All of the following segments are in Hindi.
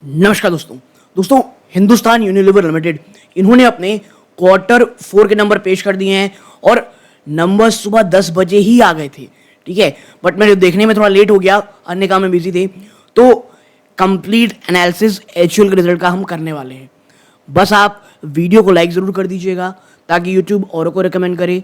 नमस्कार दोस्तों हिंदुस्तान यूनिलीवर लिमिटेड इन्होंने अपने क्वार्टर 4 के नंबर पेश कर दिए हैं और नंबर सुबह 10 बजे ही आ गए थे। ठीक है, बट मैं देखने में थोड़ा लेट हो गया, अन्य काम में बिजी थे। तो कंप्लीट एनालिसिस एचयूएल के रिजल्ट का हम करने वाले हैं। बस आप वीडियो को लाइक ज़रूर कर दीजिएगा ताकि यूट्यूब औरों को रिकमेंड करे।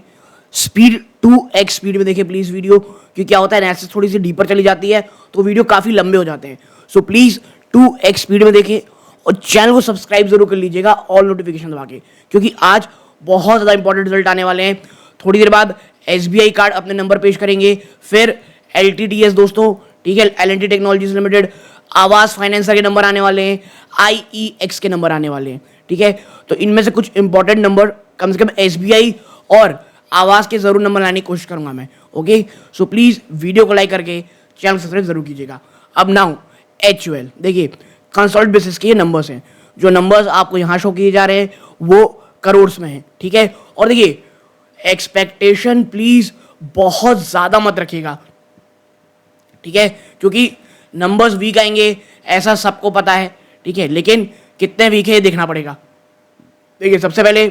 स्पीड 2x स्पीड में देखें प्लीज़ वीडियो, क्योंकि क्या होता है एनालिसिस थोड़ी सी डीपर चली जाती है तो वीडियो काफ़ी लंबे हो जाते हैं। सो प्लीज़ 2x स्पीड में देखें और चैनल को सब्सक्राइब जरूर कर लीजिएगा ऑल नोटिफिकेशन दबा के, क्योंकि आज बहुत ज़्यादा इंपॉर्टेंट रिजल्ट आने वाले हैं। थोड़ी देर बाद एसबीआई कार्ड अपने नंबर पेश करेंगे, फिर एलटीटीएस दोस्तों, ठीक है, एल&टी टेक्नोलॉजीज लिमिटेड, आवास फाइनेंसर के नंबर आने वाले हैं, आईईएक्स के नंबर आने वाले हैं। ठीक है, तो इनमें से कुछ इंपॉर्टेंट नंबर कम से कम एसबीआई और आवास के जरूर नंबर लाने की कोशिश करूंगा मैं। ओके, सो प्लीज वीडियो को लाइक करके चैनल सब्सक्राइब जरूर कीजिएगा। अब नाउ एचयूएल देखिए, कंसोलिडेटेड बेसिस के ये नंबर्स हैं। जो नंबर्स आपको यहाँ शो किए जा रहे हैं वो करोड़्स में हैं। ठीक है, और देखिए एक्सपेक्टेशन प्लीज बहुत ज्यादा मत रखिएगा, ठीक है, क्योंकि नंबर्स वीक आएंगे ऐसा सबको पता है। ठीक है, लेकिन कितने वीक है ये देखना पड़ेगा। देखिए सबसे पहले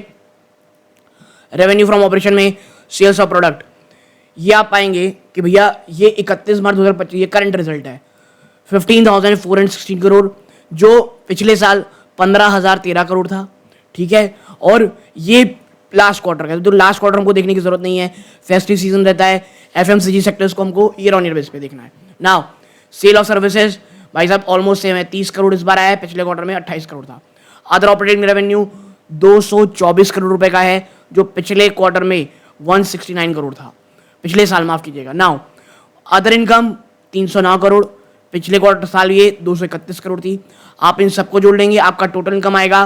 रेवेन्यू फ्रॉम ऑपरेशन में सेल्स ऑफ प्रोडक्ट, ये आप पाएंगे कि भैया ये 31 मार्च 2025 ये करंट रिजल्ट है 15,416 करोड़, जो पिछले साल 15,013 करोड़ था। ठीक है, और ये लास्ट क्वार्टर का, तो लास्ट क्वार्टर हमको देखने की जरूरत नहीं है, फेस्टिव सीजन रहता है। एफएमसीजी सेक्टर्स को हमको ईयर ऑन ईयर बेस पे देखना है। नाउ सेल ऑफ सर्विसेज भाई साहब ऑलमोस्ट सेम है, 30 करोड़ इस बार आया है, पिछले क्वार्टर में 28 करोड़ था। अदर ऑपरेटिंग रेवेन्यू 224 करोड़ रुपए का है, जो पिछले क्वार्टर में 169 करोड़ था, पिछले साल माफ कीजिएगा। नाउ अदर इनकम 309 करोड़, पिछले क्वार्टर साल ये 231 करोड़ थी। आप इन सबको जोड़ लेंगे, आपका टोटल इनकम आएगा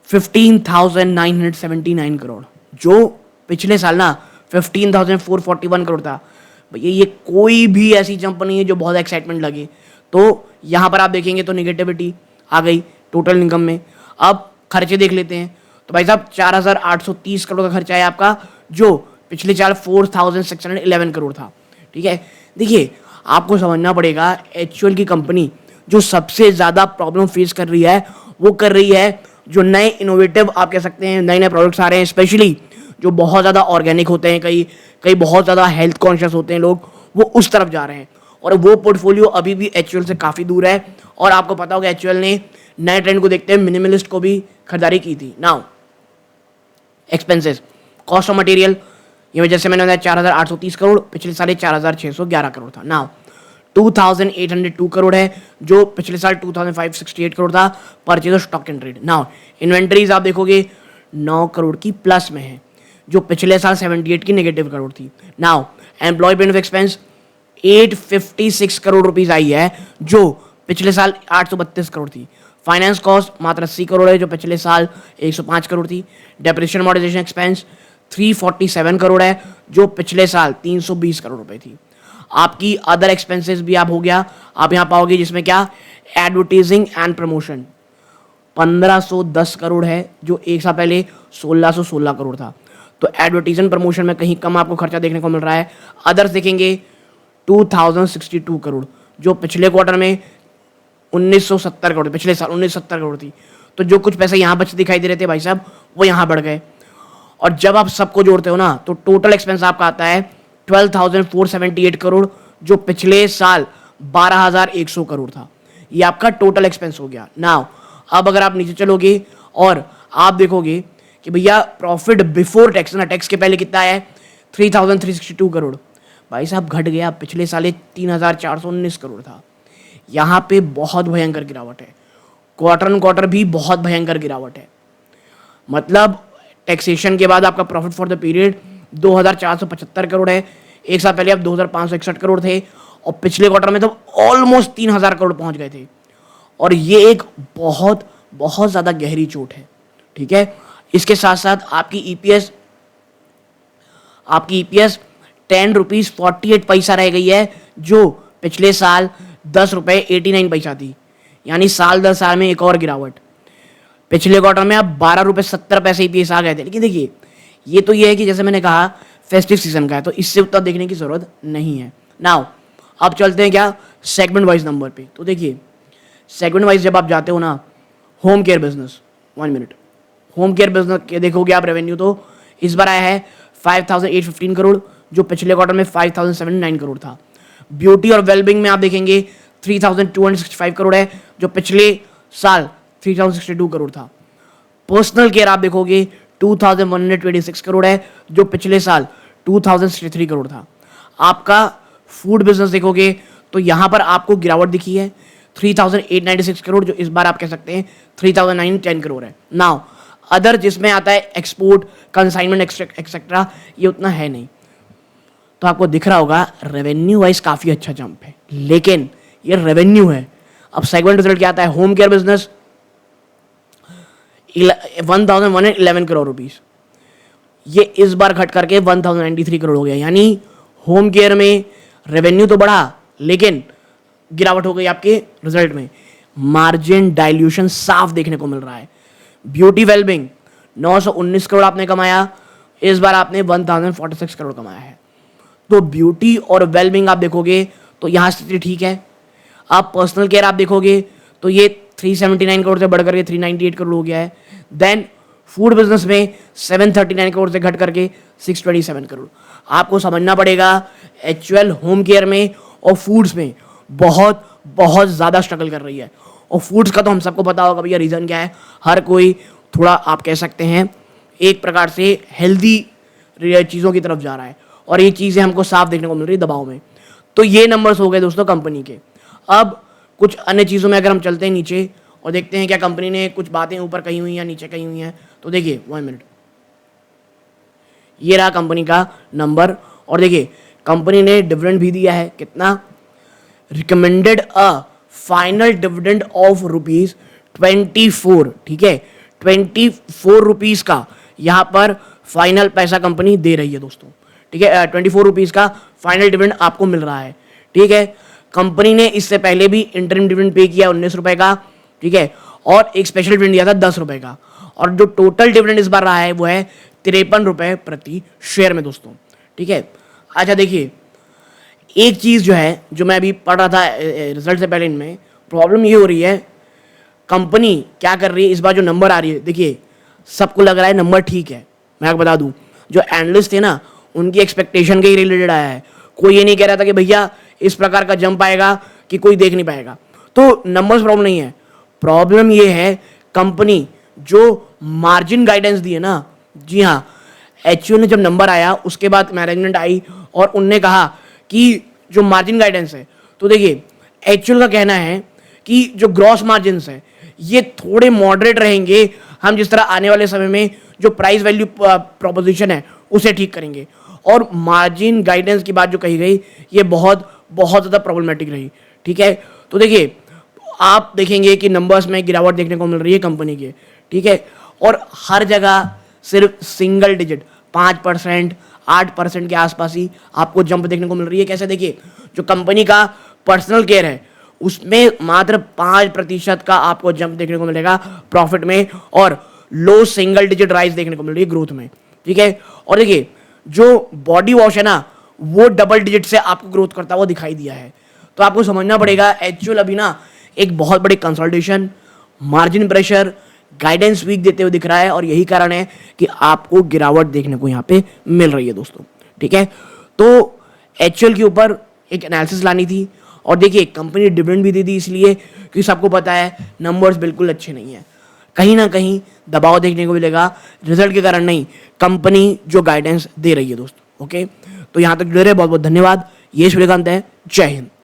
15,979 करोड़, जो पिछले साल ना 15,441 करोड़ था। भैया ये कोई भी ऐसी जंप नहीं है जो बहुत एक्साइटमेंट लगे। तो यहाँ पर आप देखेंगे तो निगेटिविटी आ गई टोटल इनकम में। अब खर्चे देख लेते हैं, तो भाई साहब 4,830 करोड़ का खर्चा है आपका, जो पिछले साल 4,611 करोड़ था। ठीक है, देखिए आपको समझना पड़ेगा एचयूएल की कंपनी जो सबसे ज़्यादा प्रॉब्लम फेस कर रही है वो कर रही है जो नए इनोवेटिव आप कह सकते हैं, नए नए प्रोडक्ट्स आ रहे हैं, स्पेशली जो बहुत ज़्यादा ऑर्गेनिक होते हैं, कई बहुत ज़्यादा हेल्थ कॉन्शियस होते हैं लोग, वो उस तरफ जा रहे हैं। और वो पोर्टफोलियो अभी भी एचयूएल से काफ़ी दूर है। और आपको पता होगा एचयूएल ने नए ट्रेंड को देखते हुए मिनिमलिस्ट को भी खरीदारी की थी। Now expenses, cost of material, ये जैसे मैंने बताया 4,830 करोड़, पिछले साल 4,611 करोड़ था। नाउ 2,802 करोड़ है, जो पिछले साल 2,568 करोड़ था। Purchase of stock and trade. Now inventories आप देखोगे 9 करोड़ की प्लस में है, जो पिछले साल 78 की नेगेटिव करोड़ थी। Now employee benefit expense 856 crore rupees आई है, जो पिछले साल 832 करोड़ थी। फाइनेंस कॉस्ट मात्र 80 करोड़ है, जो पिछले साल 105 करोड़ थी। डेप्रिसिएशन अमोर्टाइजेशन एक्सपेंस 347 करोड़ है, जो पिछले साल 320 करोड़ रुपए थी। आपकी अदर एक्सपेंसेस भी आप हो गया, आप यहां पाओगे जिसमें क्या एडवर्टाइजिंग एंड प्रमोशन 1,510 करोड़ है, जो एक साल पहले 1,616 करोड़ था। तो एडवर्टाइजिंग प्रमोशन में कहीं कम आपको खर्चा देखने को मिल रहा है। अदर्स देखेंगे 2,062 करोड़, जो पिछले क्वार्टर में 1,970 करोड़, पिछले साल 1,970 करोड़ थी। तो जो कुछ पैसे यहाँ बचे दिखाई दे रहे थे भाई साहब, वो यहाँ बढ़ गए। और जब आप सबको जोड़ते हो ना, तो टोटल एक्सपेंस आपका आता है 12,478 करोड़, जो पिछले साल 12,100 करोड़ था। ये आपका टोटल एक्सपेंस हो गया। नाउ अब अगर आप नीचे चलोगे और आप देखोगे कि भैया प्रॉफिट बिफोर टैक्स ना, टैक्स के पहले कितना है 3,362 करोड़, भाई साहब घट गया, पिछले साल 3,419 करोड़ था। यहाँ पे बहुत भयंकर गिरावट है, क्वार्टर ऑन क्वार्टर भी बहुत भयंकर गिरावट है। मतलब टैक्सेशन के बाद आपका profit for the period 2,475 crore है, एक साल पहले आप 2,561 करोड़ थे, और पिछले क्वार्टर में तो ऑलमोस्ट 3,000 करोड़ पहुंच गए थे। और ये एक बहुत बहुत ज़्यादा गहरी चोट है। ठीक है, इसके साथ साथ आपकी ईपीएस 10 रुपीज़ 48 रह गई है, जो पिछले साल 10 रुपये 89 थी। यानी साल दर साल में एक और गिरावट। पिछले क्वार्टर में अब 12 रुपये 70 ईपीएस आ गए थे। लेकिन देखिए ये तो ये है कि जैसे मैंने कहा फेस्टिव सीजन का है, तो इससे उतना देखने की जरूरत नहीं है। नाउ अब चलते हैं क्या सेगमेंट वाइज नंबर पे। तो देखिए सेगमेंट वाइज जब आप जाते हो ना, home care business, 1 minute, home care business के देखोगे आप रेवेन्यू तो इस बार आया है 5815 करोड़, जो पिछले क्वार्टर में 5709 करोड़ था। ब्यूटी और वेलबिंग में आप देखेंगे 3265 करोड़ है, जो पिछले साल 3062 करोड़ था। पर्सनल केयर आप देखोगे 2126 करोड़ है, जो पिछले साल 2063 करोड़ था। आपका फूड बिजनेस देखोगे तो यहां पर आपको गिरावट दिखी है 3896 करोड़, जो इस बार आप कह सकते हैं 3910 करोड़ है। नाउ अदर जिसमें आता है एक्सपोर्ट, कंसाइनमेंट एक्सेट्रा, ये उतना है नहीं। तो आपको दिख रहा होगा रेवेन्यू वाइज काफी अच्छा जंप है, लेकिन ये रेवेन्यू है। अब सेगमेंट रिजल्ट क्या आता है? Home care business 1111 crore rupees, ये इस बार घट करके 1093 करोड़ हो गया। यानी होम केयर में रेवेन्यू तो बढ़ा, लेकिन गिरावट हो गई आपके रिजल्ट में। मार्जिन डाइल्यूशन साफ देखने को मिल रहा है। ब्यूटी वेलबिंग 919 करोड़ आपने कमाया, इस बार आपने 1046 करोड़ कमाया है। तो ब्यूटी और वेलबिंग आप देखोगे तो यहां स्थिति ठीक है। आप पर्सनल केयर आप देखोगे तो ये 379 करोड़ से बढ़कर के 398 करोड़ हो गया है। देन फूड बिजनेस में 739 करोड़ से घट करके 627 करोड़। आपको समझना पड़ेगा एक्चुअल होम केयर में और फूड्स में बहुत बहुत ज़्यादा स्ट्रगल कर रही है। और फूड्स का तो हम सबको पता होगा भैया, रीज़न क्या है, हर कोई थोड़ा आप कह सकते हैं एक प्रकार से हेल्दी चीज़ों की तरफ जा रहा है, और ये चीज़ें हमको साफ देखने को मिल रही है दबाव में। तो ये नंबर्स हो गए दोस्तों कंपनी के। अब कुछ अन्य चीज़ों में अगर हम चलते हैं नीचे और देखते हैं क्या कंपनी ने कुछ बातें ऊपर कही हुई हैं या नीचे कही हुई हैं, तो देखिए 1 मिनट, ये रहा कंपनी का नंबर। और देखिए कंपनी ने डिविडेंड भी दिया है, कितना? Recommended a final dividend of ₹24, ठीक है, 24 रुपीज़ का यहाँ पर फाइनल पैसा कंपनी दे रही है दोस्तों, ठीक है। 24 रुपीज़ का फाइनल डिविडेंड आपको मिल रहा है, ठीक है। कंपनी ने इससे पहले भी इंटरिम डिविडेंड पे किया 19 रुपए का, ठीक है, और एक स्पेशल डिविडेंड दिया था 10 रुपए का, और जो टोटल डिविडेंड इस बार रहा है वो है 53 रुपए प्रति शेयर में दोस्तों, ठीक है। अच्छा देखिए, एक चीज़ जो है जो मैं अभी पढ़ रहा था रिजल्ट से पहले, इनमें प्रॉब्लम ये हो रही है, कंपनी क्या कर रही है इस बार जो नंबर आ रही है, देखिए सबको लग रहा है नंबर ठीक है। मैं आपको बता दूं, जो एनालिस्ट थे ना उनकी एक्सपेक्टेशन के ही रिलेटेड आया है। कोई ये नहीं कह रहा था कि भैया इस प्रकार का जंप आएगा कि कोई देख नहीं पाएगा। तो नंबर्स प्रॉब्लम नहीं है, प्रॉब्लम ये है कंपनी जो मार्जिन गाइडेंस दी है ना, जी हाँ, एचयूएल ने जब नंबर आया उसके बाद मैनेजमेंट आई और उनने कहा कि जो मार्जिन गाइडेंस है, तो देखिए एचयूएल का कहना है कि जो ग्रॉस मार्जिन है ये थोड़े मॉडरेट रहेंगे, हम जिस तरह आने वाले समय में जो प्राइस वैल्यू प्रोपोजिशन है उसे ठीक करेंगे। और मार्जिन गाइडेंस की बात जो कही गई ये बहुत बहुत ज़्यादा प्रॉब्लमेटिक रही, ठीक है। तो देखिए आप देखेंगे कि नंबर्स में गिरावट देखने को मिल रही है कंपनी के, ठीक है, और हर जगह सिर्फ सिंगल डिजिट 5%, 8% के आसपास ही आपको जंप देखने को मिल रही है। कैसे? देखिए जो कंपनी का पर्सनल केयर है उसमें मात्र 5% का आपको जंप देखने को मिलेगा प्रॉफिट में, और लो सिंगल डिजिट राइज देखने को मिल रही है ग्रोथ में, ठीक है। और देखिए जो बॉडी वॉश है ना वो डबल डिजिट से आपको ग्रोथ करता हुआ दिखाई दिया है। तो आपको समझना पड़ेगा एक्चुअल अभी ना एक बहुत बड़ी consolidation, margin pressure, guidance weak देते हुए दिख रहा है, और यही कारण है कि आपको गिरावट देखने को यहाँ पे मिल रही है दोस्तों, ठीक है। तो एक्चुअल के ऊपर एक एनालिसिस लानी थी, और देखिए कंपनी डिविडेंड भी दे दी इसलिए क्योंकि सबको पता है नंबर्स बिल्कुल अच्छे नहीं है, कहीं ना कहीं दबाव देखने को मिलेगा, रिजल्ट के कारण नहीं, कंपनी जो गाइडेंस दे रही है दोस्तों, ओके। तो यहाँ तक जुड़े रहे, बहुत बहुत धन्यवाद। ये सूर्यकांत है, जय हिंद।